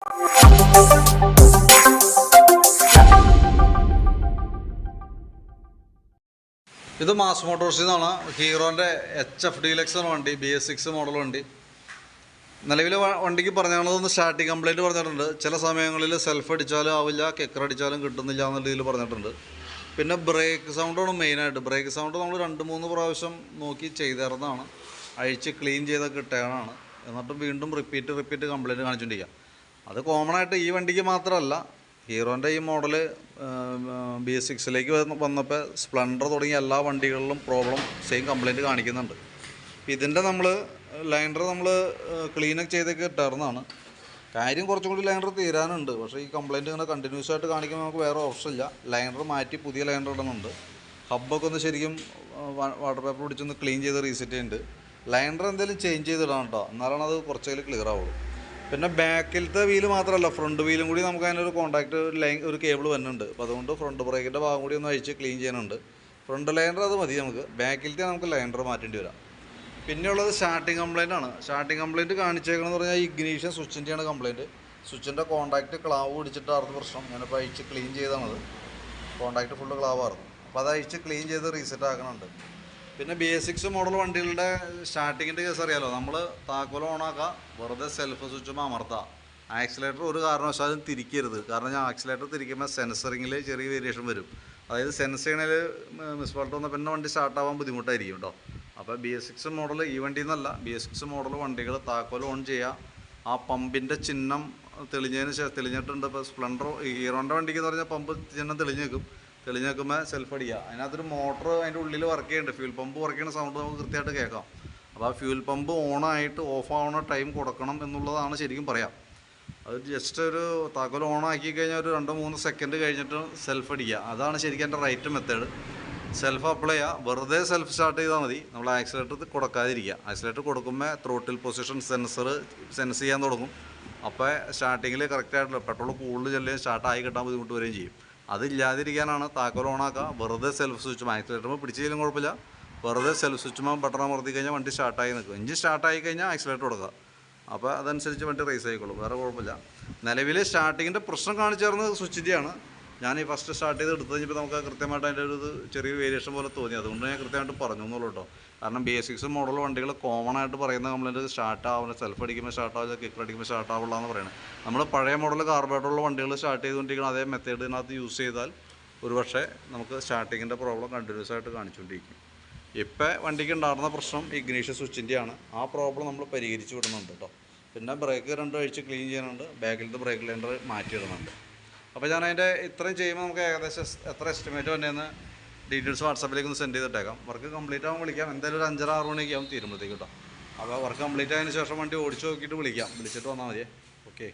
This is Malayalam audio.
ഇത് മാസ് മോട്ടോഴ്സിൽ നിന്നാണ്. ഹീറോൻ്റെ HF ഡീലക്സ് എന്ന വണ്ടി, BS6 മോഡൽ വണ്ടി. നിലവിൽ വണ്ടിക്ക് പറഞ്ഞാണതൊന്ന് സ്റ്റാർട്ടിങ് കംപ്ലൈൻറ്റ് പറഞ്ഞിട്ടുണ്ട്. ചില സമയങ്ങളിൽ സെൽഫ് അടിച്ചാലും ആവില്ല, കിക്കർ അടിച്ചാലും കിട്ടുന്നില്ല എന്നുള്ള രീതിയിൽ പറഞ്ഞിട്ടുണ്ട്. പിന്നെ ബ്രേക്ക് സൗണ്ടാണ് മെയിനായിട്ട്. ബ്രേക്ക് സൗണ്ട് നമ്മൾ 2-3 പ്രാവശ്യം നോക്കി ചെയ്തിരുന്നതാണ്, അഴിച്ച് ക്ലീൻ ചെയ്തൊക്കെ ഇട്ടതാണ്. എന്നിട്ട് വീണ്ടും റിപ്പീറ്റ് കംപ്ലൈൻറ്റ് കാണിച്ചുകൊണ്ടിരിക്കുക. അത് കോമൺ ആയിട്ട് ഈ വണ്ടിക്ക് മാത്രമല്ല, ഹീറോൻ്റെ ഈ മോഡൽ BS6ലേക്ക് വന്നപ്പോൾ സ്പ്ലെൻഡർ തുടങ്ങിയ എല്ലാ വണ്ടികളിലും സെയിം കംപ്ലൈൻറ്റ് കാണിക്കുന്നുണ്ട്. ഇതിൻ്റെ ലൈനർ നമ്മൾ ക്ലീനൊക്കെ ചെയ്തൊക്കെ ഇട്ടായിരുന്നതാണ്. കാര്യം കുറച്ചും കൂടി ലൈനർ തീരാനുണ്ട്. പക്ഷേ ഈ കംപ്ലൈൻറ്റ് ഇങ്ങനെ കണ്ടിന്യൂസ് ആയിട്ട് കാണിക്കുമ്പോൾ നമുക്ക് വേറെ ഓപ്ഷൻ ഇല്ല. ലൈനർ മാറ്റി പുതിയ ലൈനർ ഇടുന്നുണ്ട്. ഹബ്ബൊക്കെ ഒന്ന് ശരിക്കും വാട്ടർ പേപ്പർ പിടിച്ചൊന്ന് ക്ലീൻ ചെയ്ത് റീസെറ്റ് ചെയ്യുന്നുണ്ട്. ലൈനർ എന്തെങ്കിലും ചേഞ്ച് ചെയ്തിടണം കേട്ടോ, എന്നാലാണ് അത് കുറച്ചേലും ക്ലിയർ ആവുള്ളൂ. പിന്നെ ബാക്കിലത്തെ വീല് മാത്രമല്ല, ഫ്രണ്ട് വീലും കൂടി നമുക്ക് അതിനൊരു കോൺടാക്റ്റ് ഒരു കേബിൾ വരുന്നുണ്ട്. അപ്പോൾ അതുകൊണ്ട് ഫ്രണ്ട് ബ്രേക്കിൻ്റെ ഭാഗം കൂടി ഒന്ന് അഴിച്ച് ക്ലീൻ ചെയ്യാനുണ്ട്. ഫ്രണ്ട് ലൈനർ അത് മതി നമുക്ക്, ബാക്കിലത്തെ നമുക്ക് ലൈനർ മാറ്റേണ്ടി വരാം. പിന്നെയുള്ളത് സ്റ്റാർട്ടിങ് കംപ്ലൈൻ്റ് ആണ്. സ്റ്റാർട്ടിങ് കംപ്ലൈൻറ്റ് കാണിച്ചേക്കണമെന്ന് പറഞ്ഞാൽ ഇഗ്നീഷൻ സ്വിച്ചിൻ്റെയാണ് കംപ്ലൈൻറ്റ്. സ്വിച്ചിൻ്റെ കോൺടാക്റ്റ് ക്ലാവ് പിടിച്ചിട്ടായിരുന്നു പ്രശ്നം. ഞാനിപ്പോൾ അഴിച്ച് ക്ലീൻ ചെയ്താണത്. കോൺടാക്റ്റ് ഫുള്ള് ക്ലാവായിരുന്നു. അപ്പോൾ അത് അഴിച്ച് ക്ലീൻ ചെയ്ത് റീസെറ്റ് ആക്കണുണ്ട്. പിന്നെ BS6 മോഡൽ വണ്ടികളുടെ സ്റ്റാർട്ടിങ്ങിൻ്റെ കേസ് അറിയാമല്ലോ, നമ്മൾ താക്കോൽ ഓണാക്കുക, വെറുതെ സെൽഫ് സ്വിച്ചുമ്പോൾ അമർത്തുക. ആക്സിലേറ്റർ ഒരു കാരണവശാലും തിരിക്കരുത്. കാരണം ഞാൻ ആക്സിലേറ്റർ തിരിക്കുമ്പോൾ സെൻസറിങ്ങിൽ ചെറിയ വേരിയേഷൻ വരും. അതായത് സെൻസ് ചെയ്യണതിൽ മിസ്ഫോൾട്ട് വന്നാൽ പിന്നെ വണ്ടി സ്റ്റാർട്ടാവാൻ ബുദ്ധിമുട്ടായിരിക്കും കേട്ടോ. അപ്പോൾ BS6 മോഡൽ ഈ വണ്ടി എന്നല്ല, BS6 മോഡൽ വണ്ടികൾ താക്കോൽ ഓൺ ചെയ്യുക, ആ പമ്പിൻ്റെ ചിഹ്നം തെളിഞ്ഞിട്ടുണ്ട്. ഇപ്പോൾ സ്പ്ലെൻഡർ ഹീറോൻ്റെ വണ്ടിക്ക് എന്ന് പറഞ്ഞാൽ പമ്പ് ചിഹ്നം തെളിഞ്ഞ് നിൽക്കുമ്പോൾ സെൽഫ് അടിക്കുക. അതിനകത്തൊരു മോട്ടർ അതിൻ്റെ ഉള്ളിൽ വർക്ക് ചെയ്യുന്നുണ്ട്. ഫ്യൂൽ പമ്പ് വർക്ക് ചെയ്യുന്ന സൗണ്ട് നമുക്ക് കൃത്യമായിട്ട് കേൾക്കാം. അപ്പോൾ ആ ഫ്യൂൽ പമ്പ് ഓണായിട്ട് ഓഫ് ആവുന്ന ടൈം കൊടുക്കണം എന്നുള്ളതാണ് ശരിക്കും പറയാം. അത് ജസ്റ്റ് ഒരു താക്കോൽ ഓണാക്കി കഴിഞ്ഞാൽ ഒരു 2-3 സെക്കൻഡ് കഴിഞ്ഞിട്ട് സെൽഫ് അടിക്കുക. അതാണ് ശരിക്കും എൻ്റെ റൈറ്റ് മെത്തേഡ്. സെൽഫ് അപ്ലൈ ചെയ്യുക, വെറുതെ സെൽഫ് സ്റ്റാർട്ട് ചെയ്താൽ മതി. നമ്മൾ ആക്സിലേറ്റർ കൊടുക്കാതിരിക്കുക. ആക്സിലേറ്റർ കൊടുക്കുമ്പോൾ ത്രോട്ടിൽ പൊസിഷൻ സെൻസ് ചെയ്യാൻ തുടങ്ങും. അപ്പോൾ സ്റ്റാർട്ടിങ്ങിൽ കറക്റ്റായിട്ടുള്ള പെട്രോൾ കൂടുതൽ ചെല്ലുകയും സ്റ്റാർട്ടായി കിട്ടാൻ ബുദ്ധിമുട്ട് വരികയും ചെയ്യും. അതില്ലാതിരിക്കാനാണ് താക്കോൽ ഓണാക്കുക, വെറുതെ സെൽഫ് സ്വിച്ച് ആക്സിലേറ്ററുമ്പോൾ പിടിച്ചില്ലെങ്കിലും കുഴപ്പമില്ല, വെറുതെ സെൽഫ് സ്വിച്ചുമ്പോൾ ബട്ടൺ അമർത്തി കഴിഞ്ഞാൽ വണ്ടി സ്റ്റാർട്ടായി നിൽക്കും. എഞ്ചിൻ സ്റ്റാർട്ടായി കഴിഞ്ഞാൽ ആക്സിലേറ്റർ കൊടുക്കുക. അപ്പോൾ അതനുസരിച്ച് വണ്ടി റേസ് ആയിക്കോളും, വേറെ കുഴപ്പമില്ല. നിലവിൽ സ്റ്റാർട്ടിങ്ങിൻ്റെ പ്രശ്നം കാണിച്ചേർന്നത് സ്വിച്ചിൻ്റെയാണ്. ഞാൻ ഈ ഫസ്റ്റ് സ്റ്റാർട്ട് ചെയ്ത് എടുത്തു കഴിഞ്ഞപ്പോൾ നമുക്ക് കൃത്യമായിട്ട് അതിൻ്റെ ഒരു ചെറിയ വേരിയേഷൻ പോലെ തോന്നി. അതുകൊണ്ട് ഞാൻ കൃത്യമായിട്ട് പറഞ്ഞു എന്നുള്ളൂ കേട്ടോ. കാരണം BS6 മോഡൽ വണ്ടികൾ കോമൺ ആയിട്ട് പറയുന്ന കംപ്ലൈൻറ്റ് സ്റ്റാർട്ടാവുന്ന, സെൽഫ് അടിക്കുമ്പോൾ സ്റ്റാർട്ടാവില്ല, കിക്കർ അടിക്കുമ്പോൾ സ്റ്റാർട്ടാവില്ല എന്ന് പറയുന്നത്. നമ്മൾ പഴയ മോഡൽ കാർബറേറ്ററുള്ള വണ്ടികൾ സ്റ്റാർട്ട് ചെയ്തുകൊണ്ടിരിക്കണം അതേ മെത്തേഡിനകത്ത് യൂസ് ചെയ്താൽ ഒരുപക്ഷെ നമുക്ക് സ്റ്റാർട്ടിങ്ങിൻ്റെ പ്രോബ്ലം കണ്ടിന്യൂസ് ആയിട്ട് കാണിച്ചുകൊണ്ടിരിക്കും. ഇപ്പോൾ വണ്ടിക്ക് ഉണ്ടാകുന്ന പ്രശ്നം ഇഗ്നീഷൻ സ്വിച്ചിൻ്റെയാണ്. ആ പ്രോബ്ലം നമ്മൾ പരിഹരിച്ച് വിടുന്നുണ്ട് കേട്ടോ. പിന്നെ ബ്രേക്ക് 2 അഴിച്ച് ക്ലീൻ ചെയ്യുന്നുണ്ട്, ബാക്കിലത്തെ ബ്രേക്ക് ലൈനർ മാറ്റിയിടുന്നുണ്ട്. അപ്പോൾ ഞാൻ അതിൻ്റെ ഇത്രയും ചെയ്യുമ്പോൾ നമുക്ക് ഏകദേശം എത്ര എസ്റ്റിമേറ്റ് വന്നതെന്ന് ഡീറ്റെയിൽസ് വാട്സാപ്പിലേക്ക് ഒന്ന് സെൻഡ് ചെയ്തിട്ടേക്കാം. വർക്ക് കംപ്ലീറ്റ് ആകുമ്പോൾ വിളിക്കാം. എന്തായാലും ഒരു 5-6 മണിയൊക്കെ ആവും തീരുമ്പോഴത്തേക്ക് കേട്ടോ. അപ്പോൾ വർക്ക് കംപ്ലീറ്റ് ആയതിനു ശേഷം വണ്ടി ഓടിച്ച് നോക്കിയിട്ട് വിളിച്ചിട്ട് വന്നാൽ മതിയേ. ഓക്കെ.